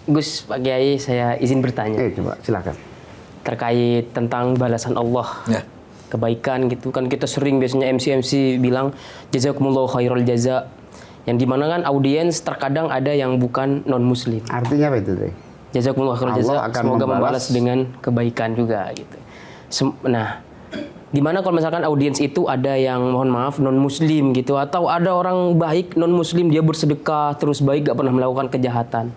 Gus, Pak Kiai, saya izin bertanya. Coba silakan. Terkait tentang balasan Allah. Ya. Kebaikan gitu kan, kita sering biasanya MC bilang jazakumullahu khairul jaza. Yang dimana kan audiens terkadang ada yang bukan non muslim. Artinya apa itu, Dre? Jazakumullahu khairul jaza, Allah akan semoga membalas membalas dengan kebaikan juga gitu. Nah, gimana kalau misalkan audiens itu ada yang mohon maaf non muslim gitu, atau ada orang baik non muslim dia bersedekah terus baik gak pernah melakukan kejahatan,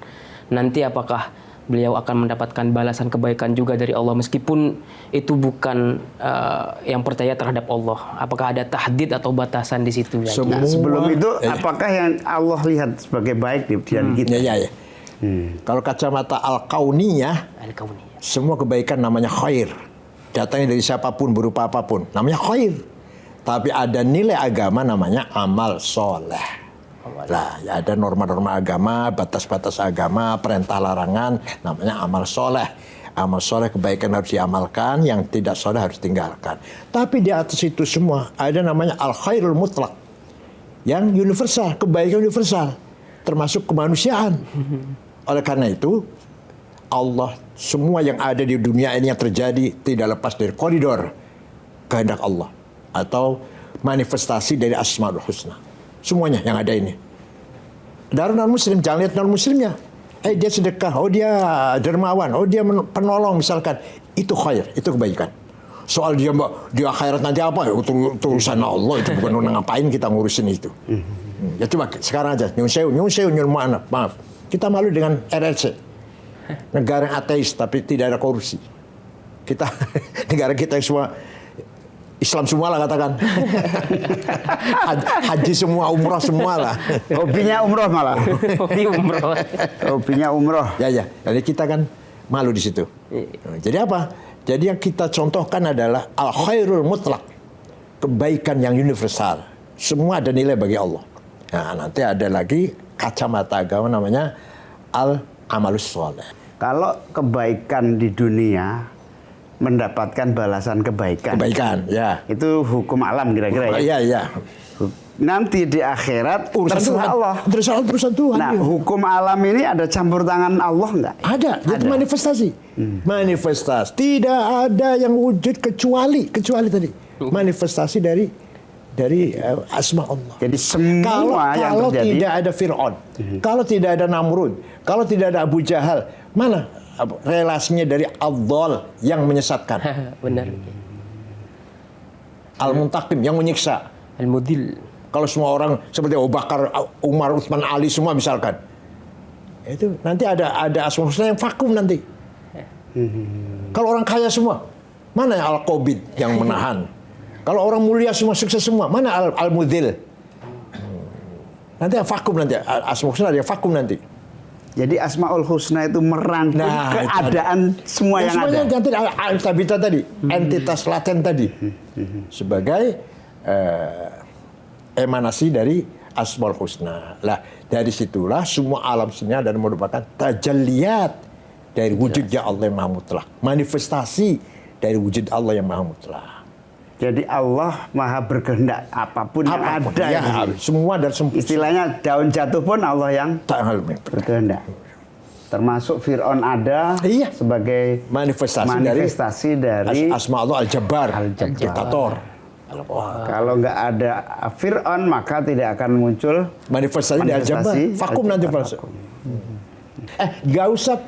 nanti apakah beliau akan mendapatkan balasan kebaikan juga dari Allah meskipun itu bukan yang percaya terhadap Allah? Apakah ada tahdid atau batasan di situ? Nah, sebelum itu apakah yang Allah lihat sebagai baik di kita? Ya. Kalau kacamata al-kauniyah, semua kebaikan namanya khair. Datangnya dari siapapun, berupa apapun, namanya khair. Tapi ada nilai agama namanya amal soleh. Lah, ya ada norma-norma agama, batas-batas agama, perintah larangan, namanya amal soleh. Amal soleh kebaikan harus diamalkan, yang tidak soleh harus tinggalkan. Tapi di atas itu semua ada namanya al-khairul mutlak, yang universal, kebaikan universal, termasuk kemanusiaan. Oleh karena itu, Allah, semua yang ada di dunia ini yang terjadi tidak lepas dari koridor kehendak Allah atau manifestasi dari Asmaul Husna. Semuanya yang ada ini. Dari non-muslim, jangan lihat non-muslimnya. Dia sedekah, dia dermawan, dia penolong misalkan. Itu khair, itu kebaikan. Soal dia akhirat nanti apa, itu urusan Allah, itu bukan ngapain kita ngurusin itu. Ya coba sekarang aja, nyun sewu, maaf. Kita malu dengan RRC. Negara yang ateis tapi tidak ada korupsi. Negara kita yang semua Islam semua lah katakan. Haji semua, umroh semua lah. Hobinya umroh malah. Hobinya umroh. Ya. Jadi kita kan malu di situ. Jadi apa? Jadi yang kita contohkan adalah al-khairul mutlak. Kebaikan yang universal. Semua ada nilai bagi Allah. Nah, nanti ada lagi kacamata agama namanya al-amalus sholeh. Kalau kebaikan di dunia mendapatkan balasan kebaikan. Ya. Itu hukum alam kira-kira ya. Iya. Nanti di akhirat terserah Allah. Urusan Tuhan. Nah, hukum alam ini ada campur tangan Allah nggak? Ada. Itu manifestasi. Manifestasi. Tidak ada yang wujud kecuali tadi. Manifestasi dari asma Allah. Jadi semua yang kalau terjadi, tidak ada Fir'aun, kalau tidak ada Namrud, kalau tidak ada Abu Jahal, mana relasinya dari Ad-Dhal yang menyesatkan? Benar. Al-Muntaqim yang menyiksa. Al-Mudil. Kalau semua orang seperti Abu Bakar, Umar, Utsman, Ali semua misalkan, itu nanti ada asma husna yang vakum nanti. Kalau orang kaya semua, mana Al-Qabid yang menahan? Kalau orang mulia semua, sukses semua, mana Al-Mudil? Nanti vakum nanti, asma husna ada yang vakum nanti. Jadi Asmaul Husna itu merangkum keadaan semua yang ada. Semuanya al-tabita tadi, entitas laten tadi, sebagai emanasi dari Asmaul Husna. Lah, dari situlah semua alam semesta dan merupakan tajalliyat dari wujudnya Allah yang Maha Mutlak, manifestasi dari wujud Allah yang Maha Mutlak. Jadi Allah Maha berkehendak apapun yang ada. Ya, semua dan semua. Istilahnya daun jatuh pun Allah yang berkehendak. Termasuk Fir'aun ada sebagai manifestasi dari asma Allah Al-Jabbar, diktator. Kalau nggak ada Fir'aun maka tidak akan muncul manifestasi dari Al-Jabbar. Vakum nanti vakum.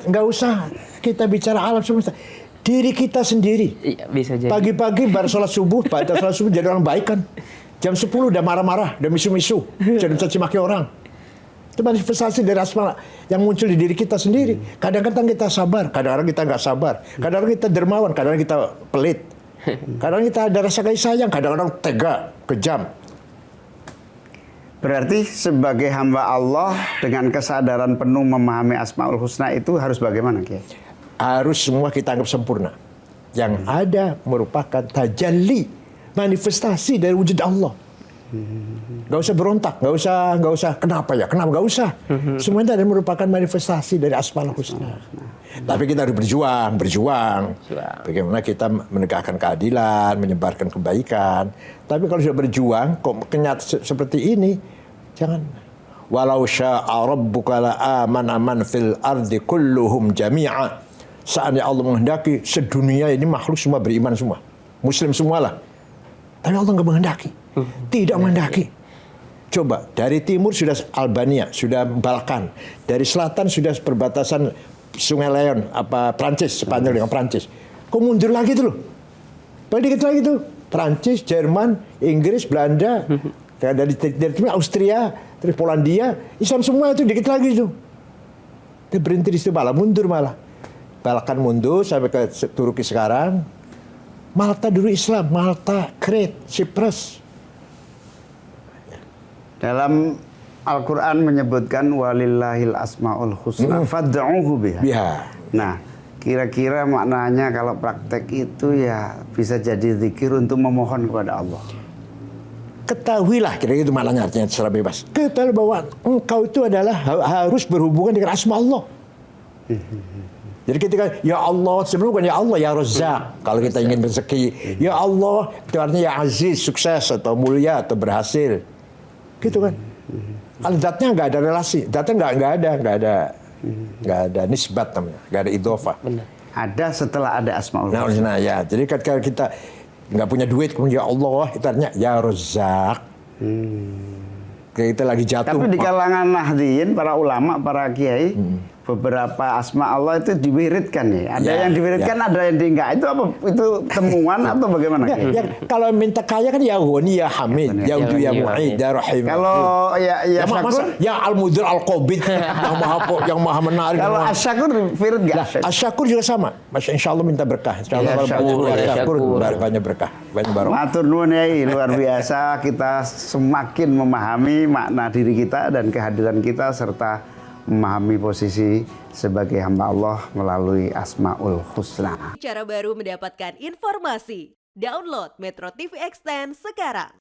Nggak usah kita bicara alam semesta. Diri kita sendiri. Iya, bisa jadi. Pagi-pagi baru sholat subuh jadi orang baik kan. Jam 10 udah marah-marah, udah misu-misu, jadi caci maki orang. Itu manifestasi dari asma yang muncul di diri kita sendiri. Kadang-kadang kita sabar, kadang-kadang kita nggak sabar. Kadang-kadang kita dermawan, kadang-kadang kita pelit. Kadang-kadang kita ada rasa kasih sayang, kadang-kadang tega, kejam. Berarti sebagai hamba Allah dengan kesadaran penuh memahami Asmaul Husna itu harus bagaimana, Kiai? Harus semua kita anggap sempurna. Yang ada merupakan tajalli, manifestasi dari wujud Allah. Gak usah berontak, gak usah kenapa, gak usah. Semuanya ada merupakan manifestasi dari Asmaul Husna. Tapi kita harus berjuang. Bagaimana kita menegakkan keadilan, menyebarkan kebaikan. Tapi kalau sudah berjuang, kok kenyataan seperti ini, jangan. Walau syaa rabbuka la amana man fil ardi kulluhum jami'a. Seandainya Allah menghendaki sedunia ini makhluk semua beriman semua. Muslim semualah. Tapi Allah nggak menghendaki. Tidak menghendaki. Coba, dari timur sudah Albania, sudah Balkan. Dari selatan sudah perbatasan Sungai Leon, Prancis, Spanyol dengan Prancis. Kok mundur lagi tuh loh? Paling dikit lagi tuh. Prancis, Jerman, Inggris, Belanda. Dari timur Austria, terus Polandia. Islam semua itu dikit lagi tuh. Dia berhenti di situ malah, mundur malah. Balkan mundur sampai ke Turki sekarang. Malta dulu Islam, Malta, Crete, Cyprus. Dalam Al-Quran menyebutkan walillahil asmaul husna fad'uhu biha. Nah, kira-kira maknanya kalau praktek itu ya bisa jadi zikir untuk memohon kepada Allah. Ketahuilah, kira-kira itu maknanya, artinya secara bebas. Ketahui bahwa engkau itu adalah harus berhubungan dengan asma Allah. Jadi ketika ya Allah, sebelum bukan ya Allah, ya Razzaq. Kalau kita ingin rezeki, ya Allah, itu artinya ya Aziz, sukses atau mulia atau berhasil. Gitu kan. Kalau zatnya nggak ada relasi, zatnya nggak ada nisbat namanya, nggak ada idhofah. Ada setelah ada asmaul husna. Nah, ya, jadi ketika kita nggak punya duit, kemudian ya Allah, itu artinya ya Razzaq. Kita lagi jatuh. Tapi di kalangan Nahdliyin, para ulama, para kiai, beberapa asma Allah itu diwiridkan ya. Ada yang diwiridkan, ada yang enggak. Itu apa? Itu temuan atau bagaimana? Ya, kalau minta kaya kan ya Ghani, ya Hamid, ya Udu, ya Mu'id, ya Rahim. Kalau ya Syakur, ya Al-Mudir, Al-Qabid, yang maha menarik. kalau Asyakur wirid enggak? Asyakur juga sama. Masya Insya Allah minta berkah. Insya Allah Asyakur banyak berkah, banyak barokah. Matur nuwun Yai, luar biasa. Kita semakin memahami makna diri kita dan kehadiran kita serta memahami posisi sebagai hamba Allah melalui Asmaul Husna. Cara baru mendapatkan informasi. Download Metro TV Extend sekarang.